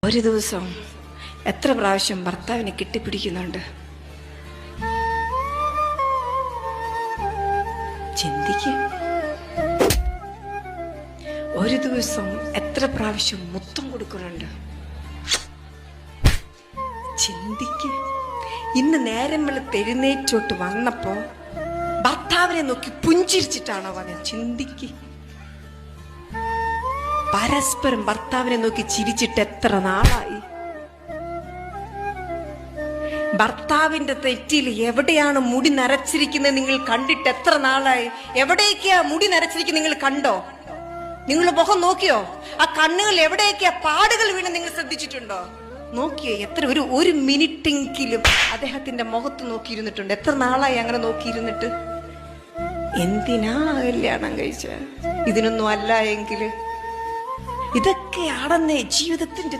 ഒരു ദിവസം എത്ര പ്രാവശ്യം ഭർത്താവിനെ കെട്ടിപ്പിടിക്കുന്നുണ്ട്? ചിന്തിക്ക്. ഒരു ദിവസം എത്ര പ്രാവശ്യം മുത്തം കൊടുക്കുന്നുണ്ട്? ചിന്തിക്ക്. ഇന്ന് നേരം വെളുത്ത് എഴുന്നേറ്റോട്ട് വന്നപ്പോ ഭർത്താവിനെ നോക്കി പുഞ്ചിരിച്ചിട്ടാണോ വന്നത്? ചിന്തിക്ക്. പരസ്പരം ഭർത്താവിനെ നോക്കി ചിരിച്ചിട്ട് എത്ര നാളായി? ഭർത്താവിന്റെ തെറ്റിൽ എവിടെയാണ് മുടി നരച്ചിരിക്കുന്നത് നിങ്ങൾ കണ്ടിട്ട് എത്ര നാളായി? എവിടേക്കാ മുടി നരച്ചിരിക്കുന്നത് നിങ്ങൾ കണ്ടോ? നിങ്ങൾ മുഖം നോക്കിയോ? ആ കണ്ണുകൾ എവിടേക്കാ പാടുകൾ വീണ് നിങ്ങൾ ശ്രദ്ധിച്ചിട്ടുണ്ടോ? നോക്കിയോ? എത്ര ഒരു മിനിറ്റെങ്കിലും അദ്ദേഹത്തിന്റെ മുഖത്ത് നോക്കിയിരുന്നിട്ടുണ്ട്? എത്ര നാളായി അങ്ങനെ നോക്കിയിരുന്നിട്ട്? എന്തിനാ കല്യാണം കഴിച്ച? ഇതിനൊന്നും അല്ല എങ്കിൽ ഇതൊക്കെയാണെന്നേ ജീവിതത്തിന്റെ